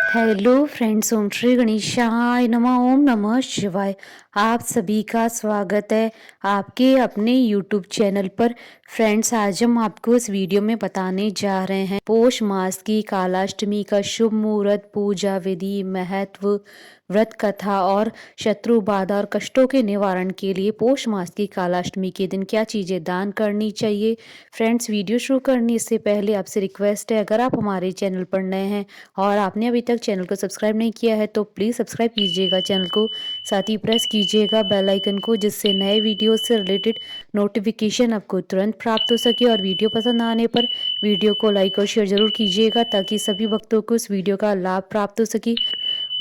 Hello friends, ओम श्री गणेशाय नमः। ओम नमः शिवाय। आप सभी का स्वागत है आपके अपने यूट्यूब चैनल पर। फ्रेंड्स, आज हम आपको इस वीडियो में बताने जा रहे हैं पौष मास की कालाष्टमी का शुभ मुहूर्त, पूजा विधि, महत्व, व्रत कथा और शत्रु बाधा और कष्टों के निवारण के लिए पौष मास की कालाष्टमी के दिन क्या चीज़ें दान करनी चाहिए। फ्रेंड्स, वीडियो शुरू करने से पहले आपसे रिक्वेस्ट है, अगर आप हमारे चैनल पर नए हैं और आपने अभी तक चैनल को सब्सक्राइब नहीं किया है तो प्लीज़ सब्सक्राइब कीजिएगा चैनल को, साथ ही प्रेस कीजिएगा बेल आइकन को, जिससे नए वीडियो से रिलेटेड नोटिफिकेशन आपको तुरंत प्राप्त हो सके। और वीडियो पसंद आने पर वीडियो को लाइक और शेयर जरूर कीजिएगा ताकि सभी भक्तों को इस वीडियो का लाभ प्राप्त हो सके।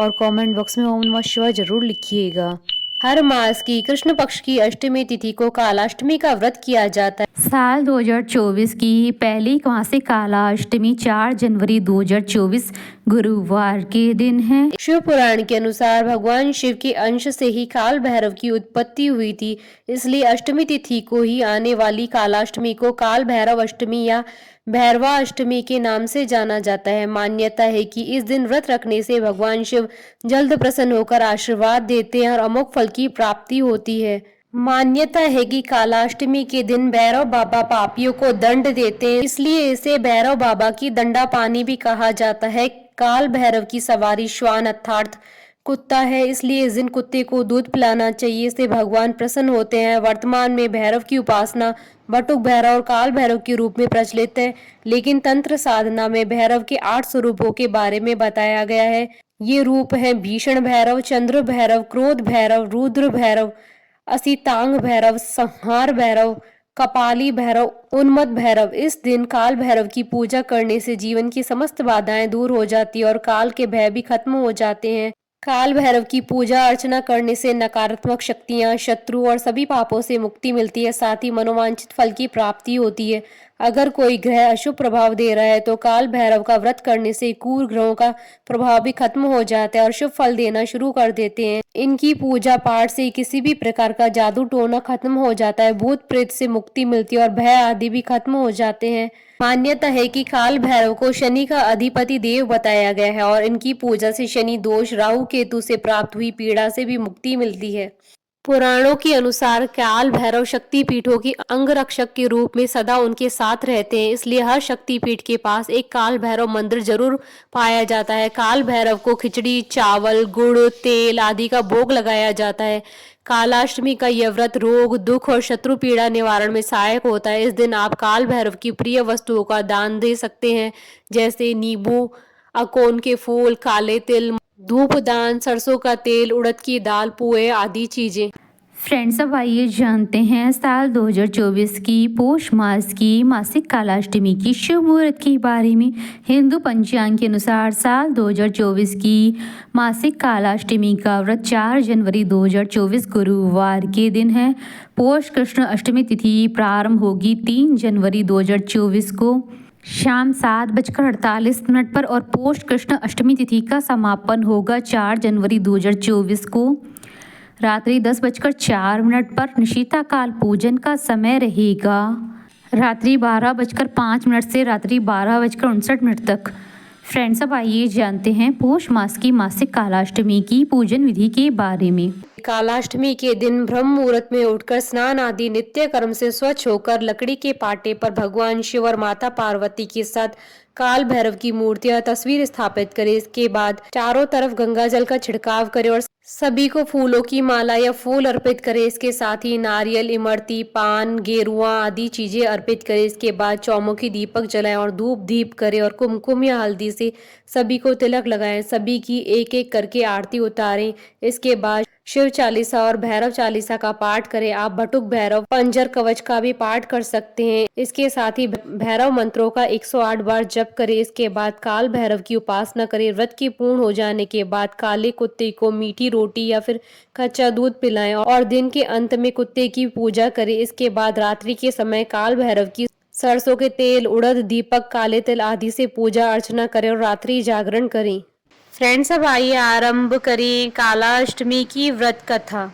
और कमेंट बॉक्स में ओम नमः शिवाय जरूर लिखिएगा। हर मास की कृष्ण पक्ष की अष्टमी तिथि को कालाष्टमी का व्रत किया जाता है। साल 2024 की पहली मासिक कालाष्टमी 4 जनवरी 2024 गुरुवार के दिन है। शिव पुराण के अनुसार भगवान शिव के अंश से ही काल भैरव की उत्पत्ति हुई थी, इसलिए अष्टमी तिथि को ही आने वाली कालाष्टमी को काल भैरव अष्टमी या भैरवा अष्टमी के नाम से जाना जाता है। मान्यता है कि इस दिन व्रत रखने से भगवान शिव जल्द प्रसन्न होकर आशीर्वाद देते हैं और अमोघ फल की प्राप्ति होती है। मान्यता है कि कालाष्टमी के दिन भैरव बाबा पापियों को दंड देते हैं, इसलिए इसे भैरव बाबा की दंडा पानी भी कहा जाता है। काल भैरव की सवारी श्वान अर्थात कुत्ता है, इसलिए इस दिन कुत्ते को दूध पिलाना चाहिए, इससे भगवान प्रसन्न होते हैं। वर्तमान में भैरव की उपासना बटुक भैरव और काल भैरव के रूप में प्रचलित है, लेकिन तंत्र साधना में भैरव के 8 स्वरूपों के बारे में बताया गया है। ये रूप है भीषण भैरव, चंद्र भैरव, क्रोध भैरव, रुद्र भैरव, असितांग भैरव, संहार भैरव, कपाली भैरव, उन्मत्त भैरव। इस दिन काल भैरव की पूजा करने से जीवन की समस्त बाधाएं दूर हो जाती है और काल के भय भी खत्म हो जाते हैं। काल भैरव की पूजा अर्चना करने से नकारात्मक शक्तियां, शत्रु और सभी पापों से मुक्ति मिलती है, साथ ही मनोवांछित फल की प्राप्ति होती है। अगर कोई ग्रह अशुभ प्रभाव दे रहा है तो काल भैरव का व्रत करने से क्रूर ग्रहों का प्रभाव भी खत्म हो जाता है और शुभ फल देना शुरू कर देते हैं। इनकी पूजा पाठ से किसी भी प्रकार का जादू टोना खत्म हो जाता है, भूत प्रेत से मुक्ति मिलती है और भय आदि भी खत्म हो जाते हैं। मान्यता है कि काल भैरव को शनि का अधिपति देव बताया गया है और इनकी पूजा से शनि दोष, राहु केतु से प्राप्त हुई पीड़ा से भी मुक्ति मिलती है। पुराणों के अनुसार काल भैरव शक्ति पीठों की अंगरक्षक के रूप में सदा उनके साथ रहते हैं, इसलिए हर शक्ति पीठ के पास एक काल भैरव मंदिर जरूर पाया जाता है। काल भैरव को खिचड़ी, चावल, गुड़, तेल आदि का भोग लगाया जाता है। कालाष्टमी का यह व्रत रोग, दुख और शत्रु पीड़ा निवारण में सहायक होता है। इस दिन आप काल भैरव की प्रिय वस्तुओं का दान दे सकते हैं, जैसे नींबू, अकोन के फूल, काले तिल, धूप दान, सरसों का तेल, उड़द की दाल, पोहे आदि चीजें। फ्रेंड्स, अब आइए जानते हैं साल 2024 की पौष मास की मासिक कालाष्टमी की शुभ मुहूर्त के बारे में। हिंदू पंचांग के अनुसार साल 2024 की मासिक कालाष्टमी का व्रत 4 जनवरी 2024 गुरुवार के दिन है। पौष कृष्ण अष्टमी तिथि प्रारंभ होगी 3 जनवरी 2024 को शाम 7:48 पर और पौष कृष्ण अष्टमी तिथि का समापन होगा 4 जनवरी 2024 को रात्रि 10:04 पर। निशिता काल पूजन का समय रहेगा रात्रि 12:05 से रात्रि 12:59 तक। फ्रेंड्स, अब आइए जानते हैं पौष मास की मासिक कालाष्टमी की पूजन विधि के बारे में। कालाष्टमी के दिन ब्रह्म मुहूर्त में उठकर स्नान आदि नित्य कर्म से स्वच्छ होकर लकड़ी के पाटे पर भगवान शिव और माता पार्वती के साथ काल भैरव की मूर्तियां तस्वीर स्थापित करें। इसके बाद चारों तरफ गंगा जल का छिड़काव करें और सभी को फूलों की माला या फूल अर्पित करें। इसके साथ ही नारियल, इमरती, पान, गेरुआ आदि चीजें अर्पित करें। इसके बाद चौमुखी दीपक जलाएं और धूप दीप करें और कुमकुम या हल्दी से सभी को तिलक लगाएं। सभी की एक एक करके आरती उतारें। इसके बाद शिव चालीसा और भैरव चालीसा का पाठ करें। आप बटुक भैरव पंजर कवच का भी पाठ कर सकते हैं। इसके साथ ही भैरव मंत्रों का 108 बार जप करें। इसके बाद काल भैरव की उपासना करें। व्रत की पूर्ण हो जाने के बाद काले कुत्ते को मीठी रोटी या फिर कच्चा दूध पिलाएं और दिन के अंत में कुत्ते की पूजा करें। इसके बाद रात्रि के समय काल भैरव की सरसों के तेल, उड़द, दीपक, काले तिल आदि से पूजा अर्चना करें और रात्रि जागरण करें। फ्रेंड्स, अब आइए आरंभ करें कालाष्टमी की व्रत कथा।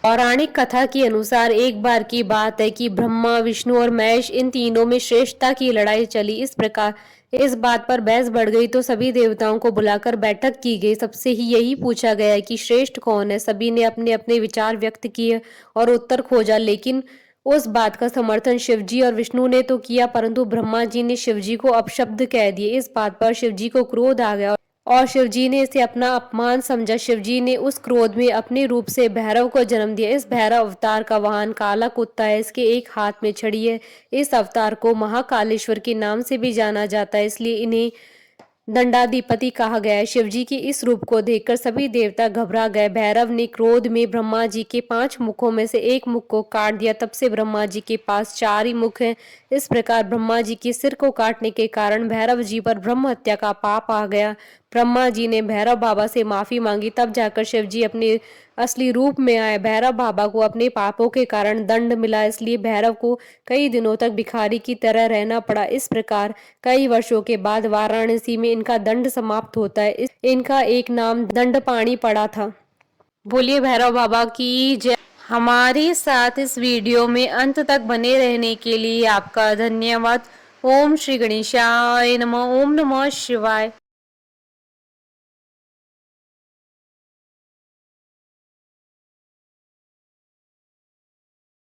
पौराणिक कथा के अनुसार एक बार की बात है कि ब्रह्मा, विष्णु और महेश इन तीनों में श्रेष्ठता की लड़ाई चली। इस प्रकार इस बात पर बहस बढ़ गई तो सभी देवताओं को बुलाकर बैठक की गई। सबसे ही यही पूछा गया कि श्रेष्ठ कौन है। सभी ने अपने अपने विचार व्यक्त किए और उत्तर खोजा, लेकिन उस बात का समर्थन शिवजी और विष्णु ने तो किया, परंतु ब्रह्मा जी ने शिवजी को अपशब्द कह दिए। इस बात पर शिवजी को क्रोध आ गया और शिवजी ने इसे अपना अपमान समझा। शिवजी ने उस क्रोध में अपने रूप से भैरव को जन्म दिया। इस भैरव अवतार का वाहन काला कुत्ता है। इसके एक हाथ में छड़ी है। इस अवतार को महाकालेश्वर के नाम से भी जाना जाता है, इसलिए इन्हें दंडाधिपति कहा गया है। शिवजी के इस रूप को देखकर सभी देवता घबरा गए। भैरव ने क्रोध में ब्रह्मा जी के 5 मुखों में से एक मुख को काट दिया। तब से ब्रह्मा जी के पास 4 ही मुख हैं। इस प्रकार ब्रह्मा जी के सिर को काटने के कारण भैरव जी पर ब्रह्म हत्या का पाप आ गया। ब्रह्मा जी ने भैरव बाबा से माफी मांगी, तब जाकर शिव जी अपने असली रूप में आए। भैरव बाबा को अपने पापों के कारण दंड मिला, इसलिए भैरव को कई दिनों तक भिखारी की तरह रहना पड़ा। इस प्रकार कई वर्षों के बाद वाराणसी में इनका दंड समाप्त होता है। इनका एक नाम दंडपाणी पड़ा था। बोलिए भैरव बाबा की जय। हमारे साथ इस वीडियो में अंत तक बने रहने के लिए आपका धन्यवाद। ओम श्री गणेशाय नमः। ओम नमः शिवाय।